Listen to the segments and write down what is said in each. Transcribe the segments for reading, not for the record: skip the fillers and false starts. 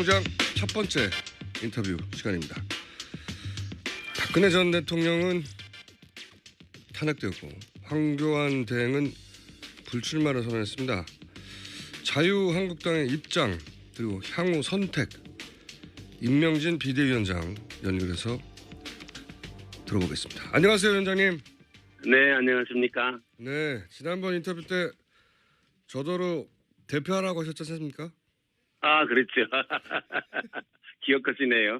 총장 첫 번째 인터뷰 시간입니다. 박근혜 전 대통령은 탄핵되었고 황교안 대행은 불출마를 선언했습니다. 자유한국당의 입장 그리고 향후 선택 임명진 비대위원장 연결해서 들어보겠습니다. 안녕하세요, 위원장님. 네, 안녕하십니까. 네, 지난번 인터뷰 때 저더러 대표하라고 하셨지 않습니까? 아, 그렇죠. 기억하시네요.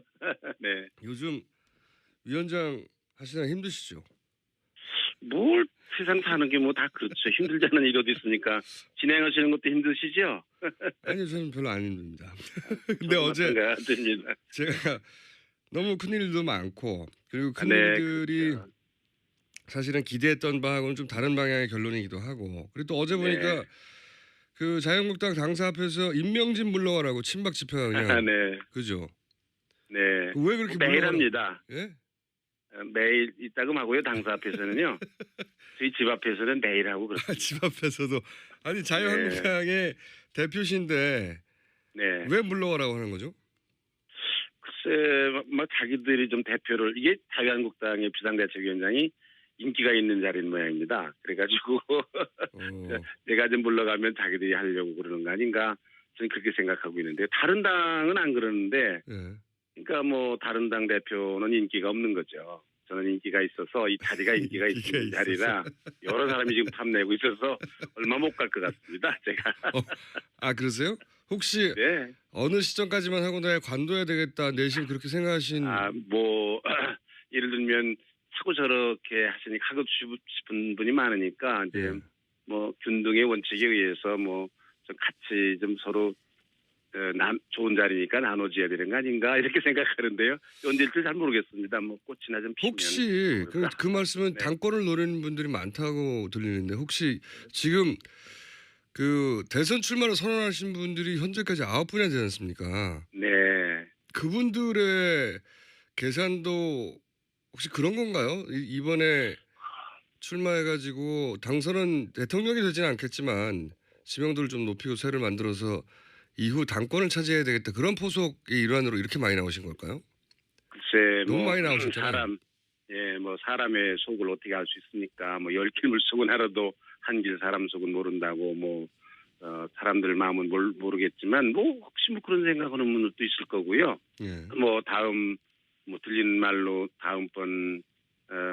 네. 요즘 위원장 하시느라 힘드시죠? 뭘 세상 사는 게 뭐 다 그렇죠. 힘들지 않은 일이 어디 있습니까? 진행하시는 것도 힘드시죠? 아니요, 저는 별로 안 힘듭니다. 근데 어제 됩니다. 제가 너무 큰일도 많고 그리고 네, 큰일들이 그렇죠. 사실은 기대했던 바하고는 좀 다른 방향의 결론이기도 하고 그리고 또 어제 보니까 네. 그 자유한국당 당사 앞에서 임명진 물러가라고 친박 집회가 그냥 네. 그죠? 네. 왜 그렇게 매일 물러가라고- 합니다. 예? 매일 있다금 하고요. 당사 앞에서는요. 저희 집 앞에서는 매일 하고 그렇습니다. 집 앞에서도 아니 자유한국당의 대표신데 네. 왜 물러가라고 하는 거죠? 글쎄, 뭐 자기들이 좀 대표를 이게 자유한국당의 비상대책위원장이 인기가 있는 자리인 모양입니다. 그래가지고 내가 좀 물러가면 자기들이 하려고 그러는 거 아닌가 저는 그렇게 생각하고 있는데 다른 당은 안 그러는데 예. 그러니까 뭐 다른 당 대표는 인기가 없는 거죠. 저는 인기가 있어서 이 자리가 인기가 있는 자리라 여러 사람이 지금 탐내고 있어서 얼마 못 갈 것 같습니다. 제가. 아 그러세요? 혹시 네. 어느 시점까지만 하고 나야 관둬야 되겠다 내심 그렇게 생각하신 뭐 예를 들면 자꾸 저렇게 하고 싶은 분이 많으니까 이제 뭐 균등의 원칙에 의해서 뭐 좀 같이 좀 서로 좋은 자리니까 나눠줘야 되는 거 아닌가 이렇게 생각하는데요. 언제일지 잘 모르겠습니다. 뭐 꽃이나 좀 피면. 혹시 그 말씀은 네. 당권을 노리는 분들이 많다고 들리는데 혹시 지금 그 대선 출마를 선언하신 분들이 현재까지 9분이나 되지 않습니까? 네. 그분들의 계산도 혹시 그런 건가요? 이번에 출마해가지고 당선은 대통령이 되지는 않겠지만 지명도를 좀 높이고 세를 만들어서 이후 당권을 차지해야 되겠다. 그런 포석의 일환으로 이렇게 많이 나오신 걸까요? 글쎄 너무 뭐 많이 나오셨잖아요. 뭐 사람의 속을 어떻게 알 수 있습니까? 뭐 10길 물속은 알아도 한 길 사람 속은 모른다고 뭐 사람들 마음은 모르겠지만 뭐 혹시 뭐 그런 생각하는 분들도 있을 거고요. 예. 뭐 다음 뭐 들리는 말로 다음번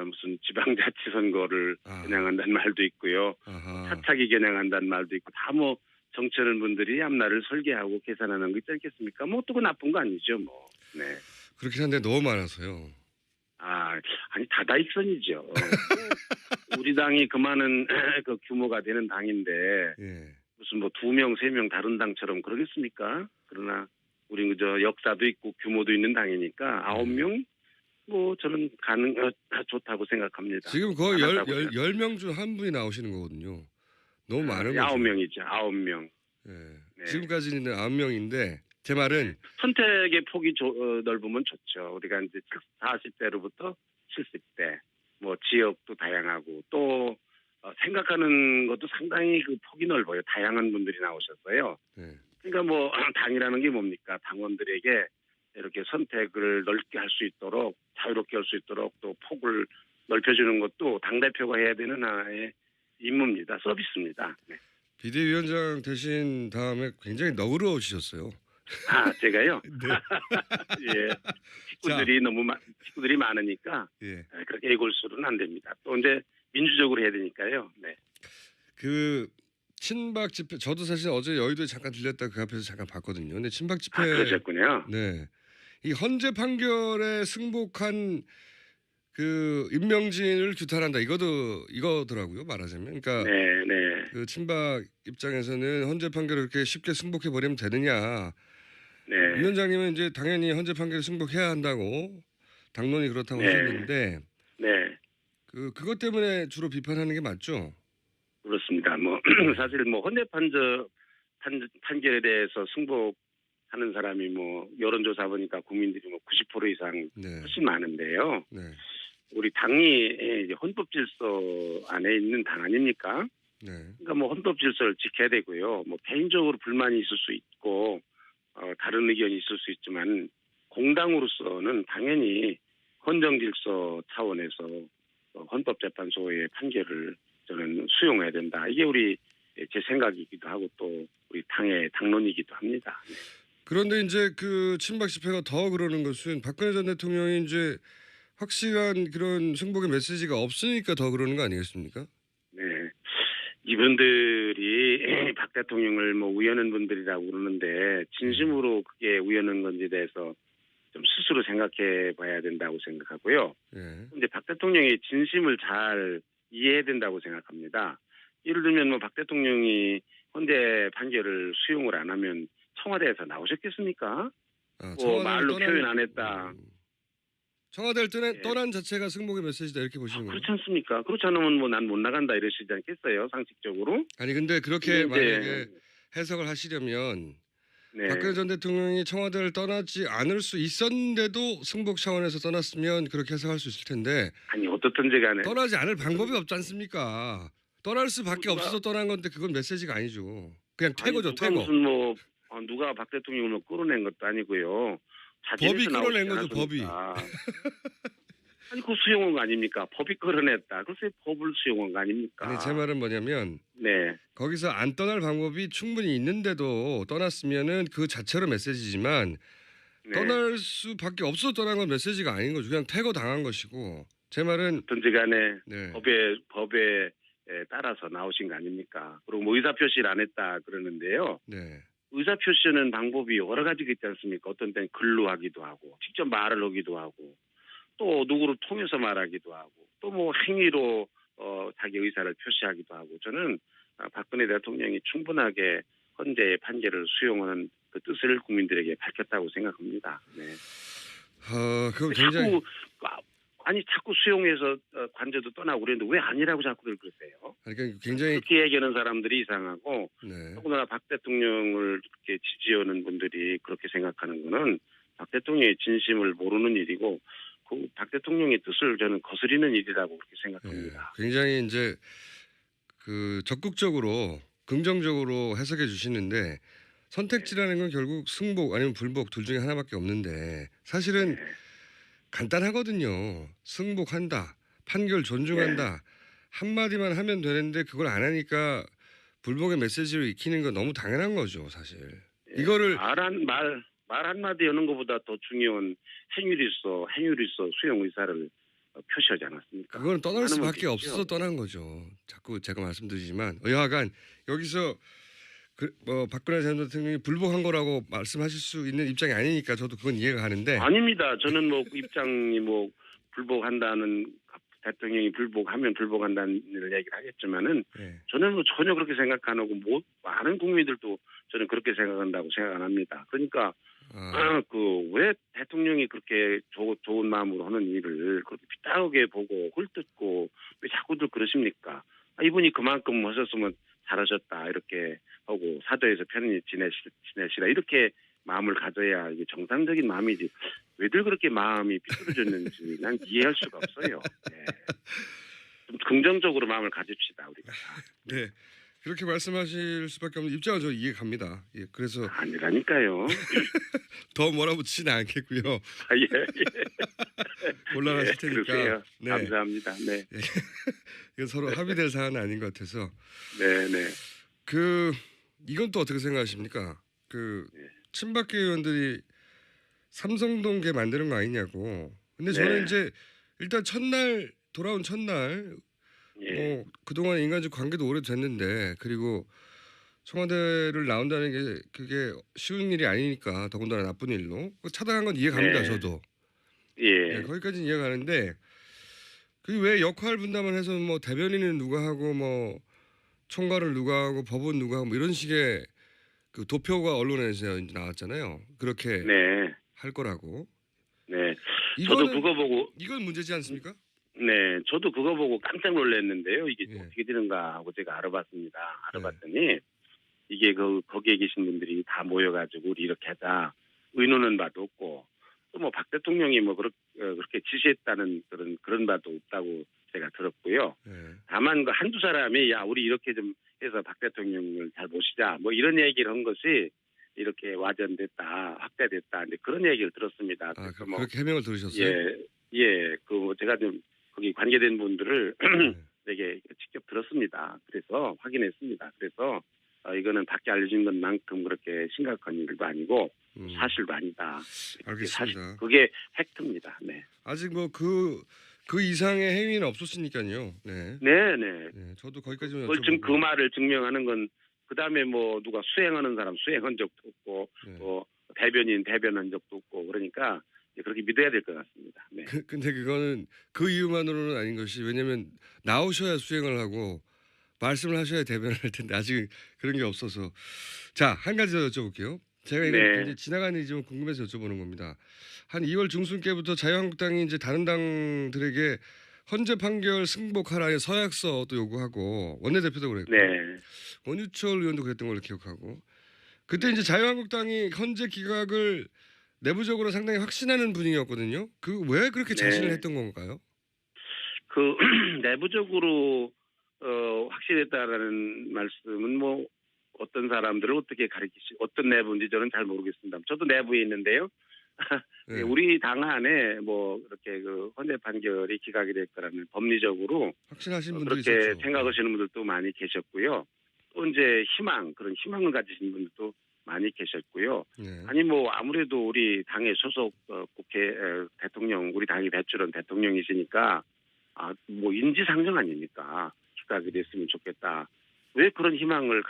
무슨 지방자치선거를 겨냥한다는 말도 있고요. 차차기 겨냥한다는 말도 있고 다 뭐 정치하는 분들이 앞날을 설계하고 계산하는 거 있지 않겠습니까? 뭐 또 그 나쁜 거 아니죠, 뭐. 네. 그렇긴 한데 너무 많아서요. 아니 다다익선이죠. 우리 당이 그 많은 그 규모가 되는 당인데 예. 무슨 뭐 2명, 3명 다른 당처럼 그러겠습니까? 그러나 우리 그저 역사도 있고 규모도 있는 당이니까 9명 뭐 저는 좋다고 생각합니다. 지금 거의 10명 중 한 분이 나오시는 거거든요. 너무 많은 거죠. 9명이죠. 9명. 예. 네. 지금까지는 9명인데 제 말은 선택의 폭이 넓으면 좋죠. 우리가 이제 40대로부터 70대 뭐 지역도 다양하고 또 생각하는 것도 상당히 그 폭이 넓어요. 다양한 분들이 나오셨어요. 네. 그러니까 뭐 당이라는 게 뭡니까? 당원들에게 이렇게 선택을 넓게 할 수 있도록 자유롭게 할 수 있도록 또 폭을 넓혀주는 것도 당대표가 해야 되는 하나의 임무입니다. 서비스입니다. 네. 비대위원장 되신 다음에 굉장히 너그러우셨어요. 제가요? 네. 예. 식구들이 많으니까 예. 그렇게 애골수로는 안 됩니다. 또 이제 민주적으로 해야 되니까요. 네. 그 친박 집회 저도 사실 어제 여의도에 잠깐 들렸다 그 앞에서 잠깐 봤거든요. 근데 친박 집회 그러셨군요. 네. 이 헌재 판결에 승복한 그 임명진을 규탄한다. 이거더라고요. 말하자면. 그러니까 네. 그 친박 입장에서는 헌재 판결을 그렇게 쉽게 승복해 버리면 되느냐. 네. 위원장님은 이제 당연히 헌재 판결을 승복해야 한다고 당론이 그렇다고 하셨는데 네. 그것 때문에 주로 비판하는 게 맞죠? 그렇습니다. 뭐 사실 뭐 헌재 판결에 대해서 승복하는 사람이 뭐 여론조사 보니까 국민들이 뭐 90% 이상 훨씬 많은데요. 네. 우리 당이 이제 헌법 질서 안에 있는 당 아닙니까? 네. 그러니까 뭐 헌법 질서를 지켜야 되고요. 뭐 개인적으로 불만이 있을 수 있고 다른 의견이 있을 수 있지만 공당으로서는 당연히 헌정질서 차원에서 헌법재판소의 판결을 저는 수용해야 된다. 이게 제 생각이기도 하고 또 우리 당의 당론이기도 합니다. 네. 그런데 이제 그 친박 집회가 더 그러는 것은 박근혜 전 대통령이 이제 확실한 그런 승복의 메시지가 없으니까 더 그러는 거 아니겠습니까? 네. 이분들이 박 대통령을 뭐 우연한 분들이라고 그러는데 진심으로 그게 우연한 건지에 대해서 좀 스스로 생각해 봐야 된다고 생각하고요. 예. 근데 박 대통령의 진심을 잘 이해해야 된다고 생각합니다. 예를 들면 뭐 박 대통령이 헌재 판결을 수용을 안 하면 청와대에서 나오셨겠습니까? 아, 뭐 말로 표현 안 했다. 청와대를 예. 떠난 자체가 승복의 메시지다 이렇게 보시는 거예요? 그렇지 않습니까? 그렇지 않으면 뭐 난 못 나간다 이러시지 않겠어요? 상식적으로? 아니 근데 그렇게 근데 이제 만약에 해석을 하시려면 네. 박근혜 전 대통령이 청와대를 떠나지 않을 수 있었는데도 승복 차원에서 떠났으면 그렇게 해석할 수 있을 텐데 아니 어떻든지 간에 떠나지 않을 방법이 없지 않습니까? 떠날 수밖에 누가- 없어서 떠난 건데 그건 메시지가 아니죠. 그냥 퇴거죠, 아니, 누가 퇴거. 무슨 뭐 누가 박 대통령을 뭐 끌어낸 것도 아니고요. 법이 자진해서 끌어낸 나오지 거죠, 법이. 않았으니까. 아니 그 수용한 거 아닙니까? 법이 끌어냈다. 글쎄 법을 수용한 거 아닙니까? 아니 제 말은 뭐냐면 네. 거기서 안 떠날 방법이 충분히 있는데도 떠났으면은 그 자체로 메시지지만 네. 떠날 수밖에 없어서 떠난 건 메시지가 아닌 거죠. 그냥 퇴거 당한 것이고 제 말은 어떤지 간에 네. 법에 따라서 나오신 거 아닙니까? 그리고 뭐 의사표시를 안 했다 그러는데요. 네. 의사표시는 방법이 여러 가지가 있지 않습니까? 어떤 때는 글로 하기도 하고 직접 말을 하기도 하고 또 누구를 통해서 말하기도 하고 또 뭐 행위로 자기 의사를 표시하기도 하고 저는 박근혜 대통령이 충분하게 헌재의 판결을 수용하는 그 뜻을 국민들에게 밝혔다고 생각합니다. 네. 그건 굉장히 자꾸 수용해서 관저도 떠나고 그랬는데 왜 아니라고 자꾸들 그러세요? 그러니까 굉장히 그렇게 얘기하는 사람들이 이상하고 네. 더구나 박 대통령을 그렇게 지지하는 분들이 그렇게 생각하는 거는 박 대통령의 진심을 모르는 일이고 그 박 대통령의 뜻을 저는 거스리는 일이라고 그렇게 생각합니다. 굉장히 이제 그 적극적으로 긍정적으로 해석해 주시는데 선택지라는 건 결국 승복 아니면 불복 둘 중에 하나밖에 없는데 사실은 네. 간단하거든요. 승복한다. 판결 존중한다. 한마디만 하면 되는데 그걸 안 하니까 불복의 메시지를 익히는 건 너무 당연한 거죠, 사실. 이거를 말 한마디 여는 것보다 더 중요한 행위로서 수용 의사를 표시하지 않았습니까? 그거는 떠날 많은 수밖에 문제죠. 없어서 떠난 거죠. 자꾸 제가 말씀드리지만 여하간 여기서 박근혜 전 대통령이 불복한 거라고 말씀하실 수 있는 입장이 아니니까 저도 그건 이해가 가는데 아닙니다. 저는 뭐 입장이 뭐 불복한다는 대통령이 불복하면 불복한다는 얘기를 하겠지만은 네. 저는 뭐 전혀 그렇게 생각 안 하고 뭐 많은 국민들도 저는 그렇게 생각한다고 생각 안 합니다. 그러니까 왜 대통령이 그렇게 좋은 마음으로 하는 일을 그렇게 삐딱하게 보고 홀뜯고 왜 자꾸들 그러십니까? 이분이 그만큼 하셨으면 잘하셨다 이렇게 하고 사도에서 편히 지내시라 이렇게 마음을 가져야 이게 정상적인 마음이지 왜들 그렇게 마음이 삐뚤어졌는지 난 이해할 수가 없어요. 네. 좀 긍정적으로 마음을 가집시다 우리가. 네. 그렇게 말씀하실 수밖에 없는 입장은 저 이해 갑니다. 예, 그래서 아니라니까요. 더 몰아붙이지는 않겠고요. 곤란하실 테니까. 그러세요. 네. 감사합니다. 네. 이건 서로 합의될 사안은 아닌 것 같아서. 네. 이건 또 어떻게 생각하십니까? 네. 친박계 의원들이 삼성동계 만드는 거 아니냐고. 근데 저는 이제 일단 돌아온 첫날 그동안 인간적 관계도 오래됐는데 그리고 청와대를 나온다는 게 그게 쉬운 일이 아니니까 더군다나 나쁜 일로 차단한 건 이해갑니다. 저도. 네, 거기까지는 이해가는데 그게 왜 역할 분담을 해서 뭐 대변인은 누가 하고 뭐 총괄을 누가 하고 법은 누가 하고 뭐 이런 식의 그 도표가 언론에서 이제 나왔잖아요. 그렇게 할 거라고. 네. 저도 그거 보고 이건 문제지 않습니까? 네, 저도 그거 보고 깜짝 놀랐는데요. 이게 어떻게 되는가 하고 제가 알아봤습니다. 알아봤더니 이게 거기에 계신 분들이 다 모여가지고 우리 이렇게 하자 의논한 바도 없고 또 뭐 박 대통령이 뭐 그렇게 지시했다는 그런 바도 없다고 제가 들었고요. 다만 그 한두 사람이 야 우리 이렇게 좀 해서 박 대통령을 잘 모시자 뭐 이런 얘기를 한 것이 이렇게 와전됐다, 확대됐다, 이제 그런 얘기를 들었습니다. 아, 그래서 뭐 그렇게 해명을 들으셨어요? 그 제가 좀 거기 관계된 분들을 네. 되게 직접 들었습니다. 그래서 확인했습니다. 그래서 이거는 밖에 알려진 것만큼 그렇게 심각한 일도 아니고 사실도 아니다. 알겠습니다. 그게 팩트입니다. 네. 아직 뭐 그 이상의 행위는 없었으니까요. 네. 네네. 네. 저도 거기까지만 그걸 지금 그 여쭤보고. 말을 증명하는 건 그다음에 뭐 누가 수행하는 사람 수행한 적도 없고 네. 또 대변인 대변한 적도 없고 그러니까 그렇게 믿어야 될 것 같습니다. 네. 근데 그거는 그 이유만으로는 아닌 것이 왜냐하면 나오셔야 수행을 하고 말씀을 하셔야 대변을 할 텐데 아직 그런 게 없어서 자, 한 가지 더 여쭤볼게요. 제가 이거 네. 굉장히 지나간 일이지만 궁금해서 여쭤보는 겁니다. 한 2월 중순께부터 자유한국당이 이제 다른 당들에게 헌재 판결 승복하라의 서약서도 요구하고 원내대표도 그랬고 네. 원유철 의원도 그랬던 걸로 기억하고 그때 이제 자유한국당이 헌재 기각을 내부적으로 상당히 확신하는 분위기였거든요. 그 왜 그렇게 네. 자신을 했던 건가요? 그 내부적으로 확실했다라는 말씀은 뭐 어떤 사람들을 어떻게 어떤 내부인지 저는 잘 모르겠습니다. 저도 내부에 있는데요. 네. 우리 당 안에 뭐 이렇게 그 헌재 판결이 기각이 될 거라는 법리적으로 확신하신 분들이 그렇게 있었죠. 생각하시는 분들도 많이 계셨고요. 또 이제 그런 희망을 가지신 분들도 많이 계셨고요. 네. 아니 뭐 아무래도 우리 당의 소속 국회 대통령 우리 당이 배출한 대통령이시니까 뭐 인지상정 아닙니까? 기각이 됐으면 좋겠다. 왜 그런 희망을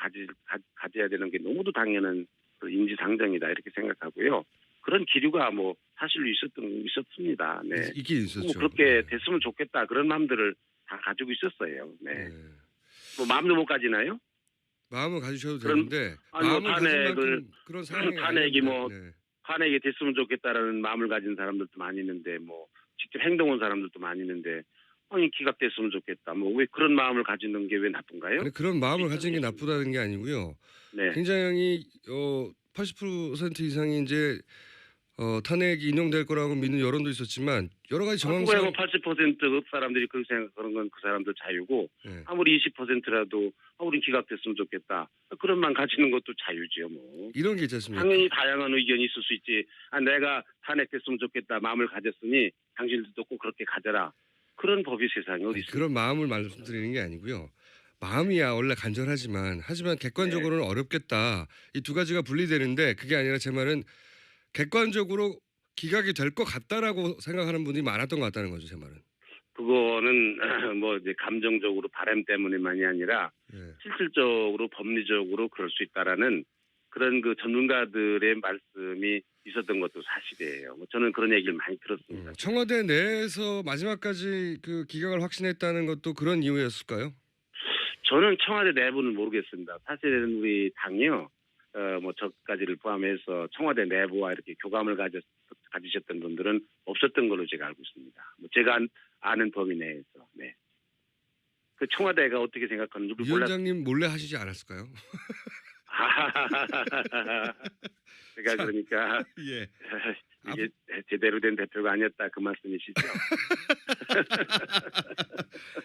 가져야 되는 게 너무도 당연한 그 인지상정이다 이렇게 생각하고요. 그런 기류가 뭐 사실로 있었습니다. 네. 있긴 있었죠. 뭐 그렇게 됐으면 좋겠다 그런 마음들을 다 가지고 있었어요. 네. 네. 뭐 마음도 못 가지나요? 마음을 가지셔도 그런- 되는데 아니, 뭐 마음을 가진 탄핵을- 만큼 그런 상황이 탄핵이 아닙니다. 뭐 네. 탄핵이 됐으면 좋겠다라는 마음을 가진 사람들도 많이 있는데 뭐 직접 행동한 사람들도 많이 있는데 아니 기각됐으면 좋겠다. 뭐 왜 그런 마음을 가지는 게 왜 나쁜가요? 아니, 그런 마음을 가지는 게 나쁘다는 게 아니고요. 네. 굉장히 80% 이상이 이제 탄핵이 인용될 거라고 믿는 여론도 있었지만 여러 가지 그거야 정황상 뭐 80% 사람들이 그렇게 생각하는 건 그 사람들 자유고 네. 아무리 20%라도 우린 기각됐으면 좋겠다. 그런 마음 가지는 것도 자유죠 뭐. 이런 게 있지 않습니까? 당연히 다양한 의견이 있을 수 있지. 내가 탄핵됐으면 좋겠다 마음을 가졌으니 당신들도 꼭 그렇게 가져라. 그런 법이 세상에 어디 있습니까? 그런 마음을 말씀드리는 게 아니고요. 마음이야 원래 하지만 객관적으로는 어렵겠다. 이 두 가지가 분리되는데 그게 아니라 제 말은 객관적으로 기각이 될 것 같다라고 생각하는 분이 많았던 것 같다는 거죠. 제 말은. 그거는 뭐 이제 감정적으로 바람 때문에만이 아니라 네. 실질적으로 법리적으로 그럴 수 있다라는 그런 그 전문가들의 말씀이 있었던 것도 사실이에요. 뭐 저는 그런 얘기를 많이 들었습니다. 청와대 내에서 마지막까지 그 기각을 확신했다는 것도 그런 이유였을까요? 저는 청와대 내부는 모르겠습니다. 사실은 우리 당이요, 뭐 저까지를 포함해서 청와대 내부와 이렇게 교감을 가지셨던 분들은 없었던 걸로 제가 알고 있습니다. 뭐 제가 아는 범위 내에서. 네. 그 청와대가 어떻게 생각하는지 위원장님 몰래 하시지 않았을까요? 제가 그러니까 예. 이게 제대로 된 대표가 아니었다 그 말씀이시죠?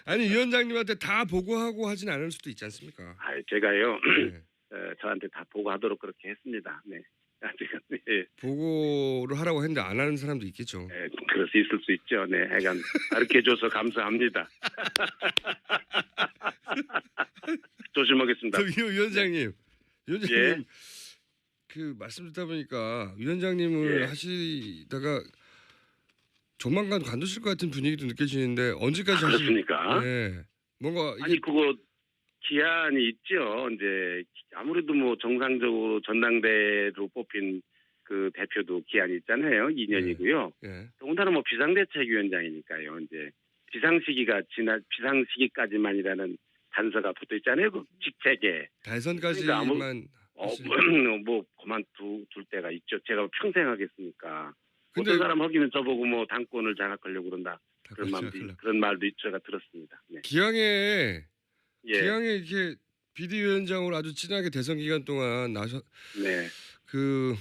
아니 위원장님한테 다 보고하고 하진 않을 수도 있지 않습니까? 제가요 네. 저한테 다 보고하도록 그렇게 했습니다. 네. 지금 네. 보고를 하라고 했는데 안 하는 사람도 있겠죠. 그럴 수 있을 수 있죠. 네, 하여간 가르쳐줘서 감사합니다. 조심하겠습니다. 위원장님, 예. 그 말씀 듣다 보니까 위원장님을 예. 하시다가 조만간 관두실 것 같은 분위기도 느껴지는데 언제까지 그렇습니까? 네. 뭔가 아니 그거 기한이 있죠. 이제 아무래도 뭐 정상적으로 전당대로 뽑힌 그 대표도 기한이 있잖아요. 2년이고요. 예. 더군다나 뭐 비상대책위원장이니까요. 이제 비상시기까지만이라는 단서가 붙어 있잖아요. 그 직책에. 대선까지만 뭐 그만둘 때가 있죠. 제가 평생 하겠습니까? 근데 어떤 사람 허기는 저보고 뭐 당권을 장악하려고 그런다. 그런 말도 제가 들었습니다. 네. 기왕에 예. 이렇게 비대위원장으로 아주 친하게 대선 기간 동안 네. 그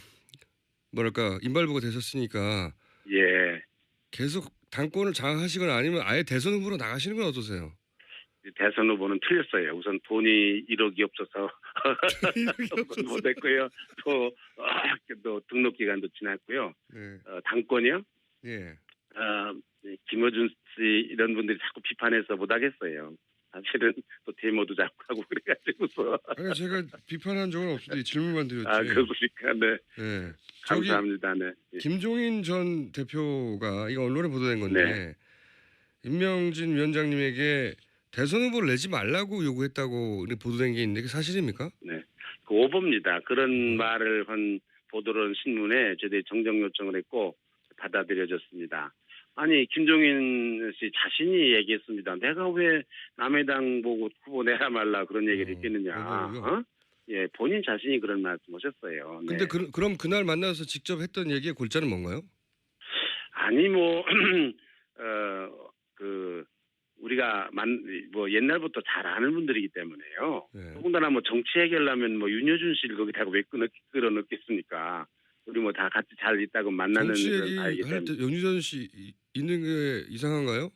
뭐랄까 인발부가 되셨으니까 예. 계속 당권을 장악하시거나 아니면 아예 대선 후보로 나가시는 건 어떠세요? 대선 후보는 틀렸어요. 우선 돈이 1억이 없어서 이력이 없었어요. 못했고요. 또 등록 기간도 지났고요. 네. 당권이요. 예. 김어준 씨 이런 분들이 자꾸 비판해서 못하겠어요. 사실은 또 데모도 자꾸 하고 그래가지고서. 아니 제가 비판한 적은 없는데 질문만 드렸지. 그러니까 네. 네. 저기 감사합니다. 네. 김종인 전 대표가 이거 언론에 보도된 건데 임명진 위원장님에게 대선 후보를 내지 말라고 요구했다고 보도된 게 있는데 그게 사실입니까? 네. 그 오보입니다. 그런 말을 한 보도를 한 신문에 저희들이 정정 요청을 했고 받아들여졌습니다. 아니 김종인 씨 자신이 얘기했습니다. 내가 왜 남의 당 보고 후보 내라 말라 그런 얘기를 했겠느냐. 예, 본인 자신이 그런 말씀하셨어요. 네. 근데 그럼 그날 만나서 직접 했던 얘기의 골자는 뭔가요? 아니 우리가 옛날부터 잘 아는 분들이기 때문에요. 네. 더군다나 정치 해결하면 윤여준 씨를 거기다가 왜 끌어넣겠습니까? 우리 다 같이 잘 있다고 만나는 정치 그런 사이기 얘기할 때문에. 때 윤유전 씨 있는 게 이상한가요?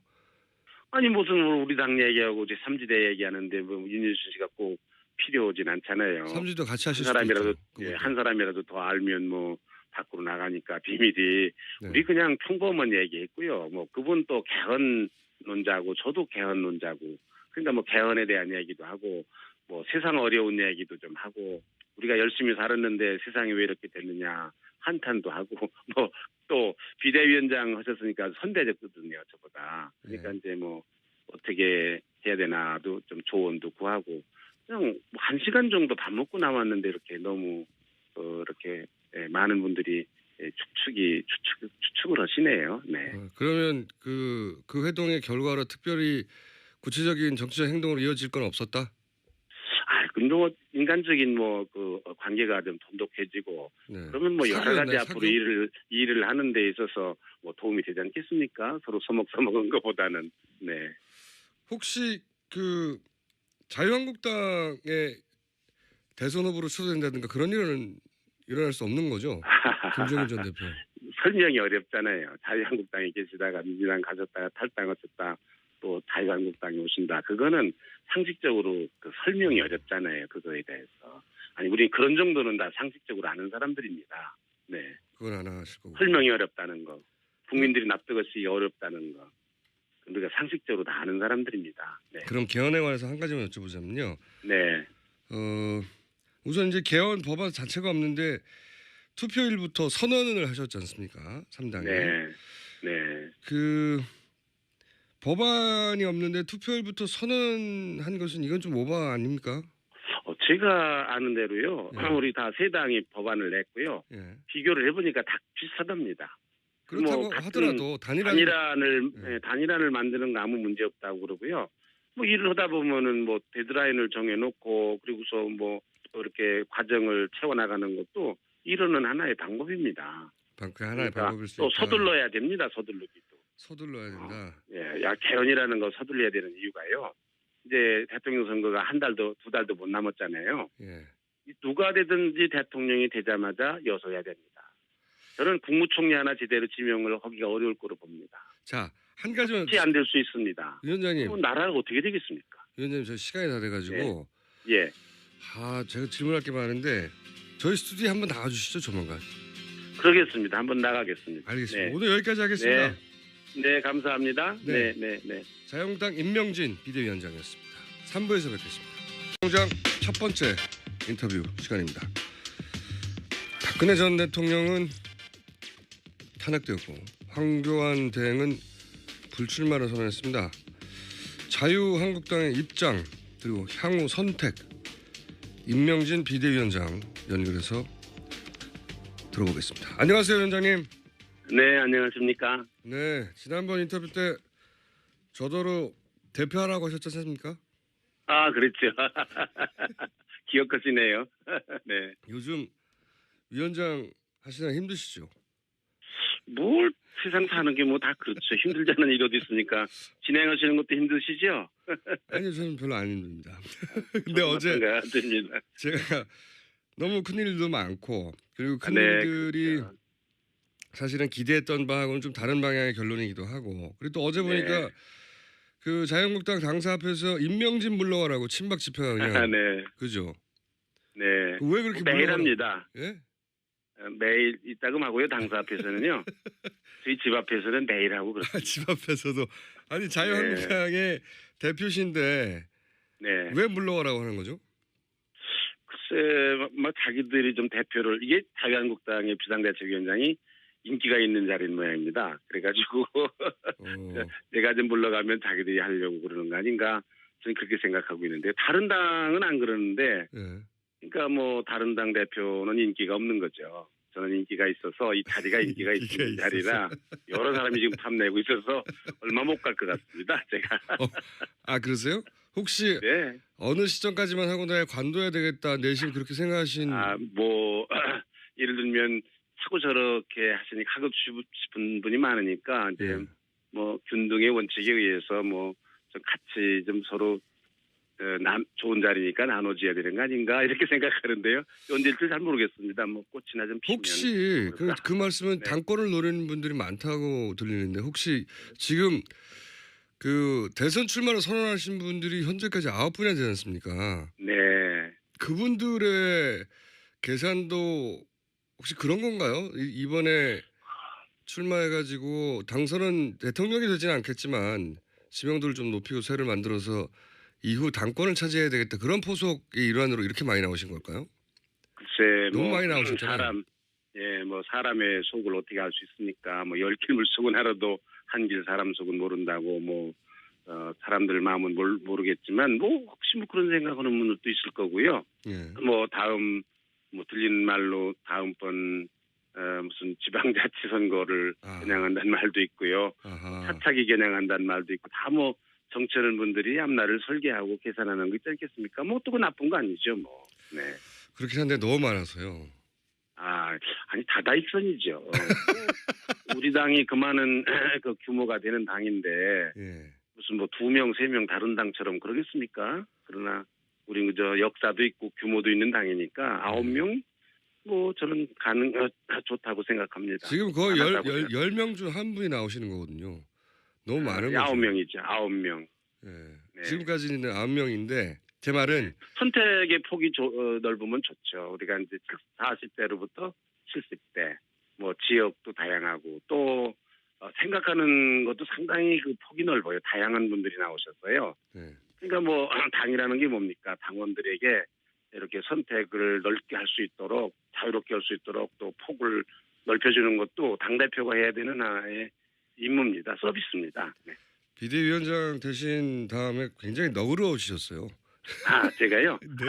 아니 무슨 우리 당 얘기하고 이제 삼지대 얘기하는데 윤여준 씨가 꼭 필요하진 않잖아요. 삼지도 같이 한 하실 수도 사람이라도 있죠. 한 사람이라도 더 알면 밖으로 나가니까 비밀이. 네. 우리 그냥 평범한 얘기했고요. 그분 또 개헌론자고 저도 개헌론자고. 그러니까 개헌에 대한 얘기도 하고 세상 어려운 얘기도 좀 하고 우리가 열심히 살았는데 세상이 왜 이렇게 됐느냐 한탄도 하고 또 비대위원장 하셨으니까 선대적거든요 저보다. 그러니까 이제 어떻게 해야 되나도 좀 조언도 구하고 그냥 1시간 정도 밥 먹고 나왔는데 이렇게 너무 이렇게 많은 분들이 추측을 하시네요. 네. 그러면 그 회동의 결과로 특별히 구체적인 정치적 행동으로 이어질 건 없었다? 근데 인간적인 관계가 좀 돈독해지고 그러면 여러 가지 앞으로 일을 하는 데 있어서 도움이 되지 않겠습니까? 서로 서먹서먹한 것보다는. 네. 혹시 자유한국당의 대선 후보로 추천된다든가 그런 일은 일어날 수 없는 거죠? 김종인 전 대표. 설명이 어렵잖아요. 자유한국당에 계시다가 민주당 가셨다가 탈당하셨다. 또 자유한국당에 오신다. 그거는 상식적으로 설명이 어렵잖아요. 그거에 대해서. 아니 우리 그런 정도는 다 상식적으로 아는 사람들입니다. 네. 그건 안 하실 거고. 설명이 어렵다는 거. 국민들이 납득하시기 어렵다는 거. 우리가 상식적으로 다 아는 사람들입니다. 네. 그럼 개헌에 관해서 한 가지만 여쭤보자면요. 네. 우선 이제 개헌 법안 자체가 없는데 투표일부터 선언을 하셨지 않습니까? 3당이. 네. 네. 법안이 없는데 투표일부터 선언한 것은 이건 좀 오바 아닙니까? 제가 아는 대로요. 우리 다 세 당이 법안을 냈고요. 비교를 해보니까 다 비슷하답니다. 그렇다고 하더라도 단일안을 만드는 거 아무 문제 없다고 그러고요. 일을 하다 보면은 데드라인을 정해놓고 그리고서 이렇게 과정을 채워나가는 것도 이론은 하나의 방법입니다. 하나의 방법일 수 또 있다. 서둘러야 됩니다. 서둘러야 된다. 개헌이라는 거 서둘러야 되는 이유가요. 이제 대통령 선거가 한 달도 2달도 못 남았잖아요. 누가 되든지 대통령이 되자마자 여서야 됩니다. 저는 국무총리 하나 제대로 지명을 하기가 어려울 거로 봅니다. 자, 한 가지만 안 될 수 있습니다. 위원장님. 나라가 어떻게 되겠습니까? 위원장님, 저희 시간이 다 돼가지고. 예. 제가 질문할 게 많은데 저희 스튜디오에 한번 나와주시죠, 조만간. 그러겠습니다. 한번 나가겠습니다. 알겠습니다. 네. 오늘 여기까지 하겠습니다. 네, 감사합니다. 네. 네. 자유한국당 임명진 비대위원장이었습니다. 3부에서 뵙겠습니다. 총장 첫 번째 인터뷰 시간입니다. 박근혜 전 대통령은 탄핵되었고 황교안 대행은 불출마를 선언했습니다. 자유한국당의 입장 그리고 향후 선택 임명진 비대위원장 연결해서 들어보겠습니다. 안녕하세요, 위원장님. 네, 안녕하십니까? 네, 지난번 인터뷰 때 저더러 대표하라고 하셨지 않습니까? 그랬죠. 기억하시네요. 네. 요즘 위원장 하시느라 힘드시죠? 뭘 세상 사는 게 다 그렇죠. 힘들지 않은 일이 어디 있습니까? 진행하시는 것도 힘드시죠? 아니요, 저는 별로 안 힘듭니다. 근데 어제 됩니다. 제가 너무 큰일도 많고 그리고 네, 큰일들이 그렇죠. 사실은 기대했던 바하고는 좀 다른 방향의 결론이기도 하고 그리고 또 어제 보니까 자유한국당 당사 앞에서 임명진 물러가라고 친박 집회가 그냥 네. 그죠? 네. 왜 그렇게 매일 물러가라고- 합니다. 예? 매일 있다금 하고요. 당사 앞에서는요. 저희 집 앞에서는 매일 하고 그렇습니다. 집 앞에서도 아니 자유한국당의 대표신데 네. 왜 물러가라고 하는 거죠? 글쎄, 뭐 자기들이 좀 대표를 이게 자유한국당의 비상대책위원장이 인기가 있는 자리인 모양입니다. 그래가지고 내가 좀 물러가면 자기들이 하려고 그러는 거 아닌가 저는 그렇게 생각하고 있는데 다른 당은 안 그러는데 예. 그러니까 뭐 다른 당 대표는 인기가 없는 거죠. 저는 인기가 있어서 이 자리가 인기가 인기가 있는 자리라 여러 사람이 지금 탐내고 있어서 얼마 못 갈 것 같습니다. 제가. 아 그러세요? 혹시 네. 어느 시점까지만 하고 나야 관둬야 되겠다 내심 그렇게 생각하신 뭐 예를 들면 자꾸 저렇게 하고 싶은 분이 많으니까 이제 예. 뭐 균등의 원칙에 의해서 뭐 좀 같이 좀 서로 좋은 자리니까 나눠줘야 되는 거 아닌가 이렇게 생각하는데요. 언제일지 잘 모르겠습니다. 뭐 꽃이나 좀 피면. 혹시 그 말씀은 네. 당권을 노리는 분들이 많다고 들리는데 혹시 지금 그 대선 출마를 선언하신 분들이 현재까지 9분이나 되지 않습니까? 네. 그분들의 계산도 혹시 그런 건가요? 이번에 출마해가지고 당선은 대통령이 되지는 않겠지만 지명도를 좀 높이고 세를 만들어서 이후 당권을 차지해야 되겠다 그런 포석의 일환으로 이렇게 많이 나오신 걸까요? 글쎄 너무 뭐 많이 나오셨잖아요. 뭐 사람의 속을 어떻게 알 수 있습니까? 뭐 10길 물속은 알아도 한 길 사람 속은 모른다고 뭐 사람들 마음은 모르겠지만 뭐 혹시 뭐 그런 생각하는 분들도 있을 거고요. 예. 뭐 다음 뭐 들리는 말로 다음번 무슨 지방자치선거를 아. 겨냥한다는 말도 있고요. 아하. 차차기 겨냥한다는 말도 있고 다 뭐 정치하는 분들이 앞날을 설계하고 계산하는 거 있지 않겠습니까? 뭐 어떻고 나쁜 거 아니죠, 뭐. 네. 그렇긴 한데 너무 많아서요. 아니 다다익선이죠. 우리 당이 그 많은 그 규모가 되는 당인데 예. 무슨 뭐 2명, 3명 다른 당처럼 그러겠습니까? 그러나 우리 그저 역사도 있고 규모도 있는 당이니까 9명 뭐 저는 좋다고 생각합니다. 지금 거의 많았다고 생각합니다. 10명 중 한 분이 나오시는 거거든요. 너무 많은 거죠. 9명이죠. 9명. 예. 네. 지금까지는 9명인데 제 말은 선택의 폭이 넓으면 좋죠. 우리가 이제 40대로부터 70대, 뭐 지역도 다양하고 또 생각하는 것도 상당히 그 폭이 넓어요. 다양한 분들이 나오셨어요. 예. 그러니까 뭐 당이라는 게 뭡니까? 당원들에게 이렇게 선택을 넓게 할 수 있도록 자유롭게 할 수 있도록 또 폭을 넓혀주는 것도 당대표가 해야 되는 하나의 임무입니다. 서비스입니다. 네. 비대위원장 되신 다음에 굉장히 너그러우셨어요. 제가요? 네.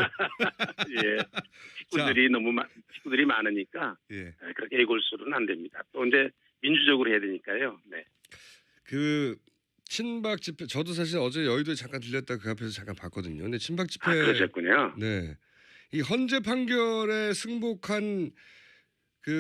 예. 식구들이 많으니까 예. 그렇게 애골수는 안 됩니다. 또 이제 민주적으로 해야 되니까요. 네. 그 친박 집회 저도 사실 어제 여의도에 잠깐 들렸다 그 앞에서 잠깐 봤거든요. 근데 친박 집회 그러셨군요. 네. 이 헌재 판결에 승복한 그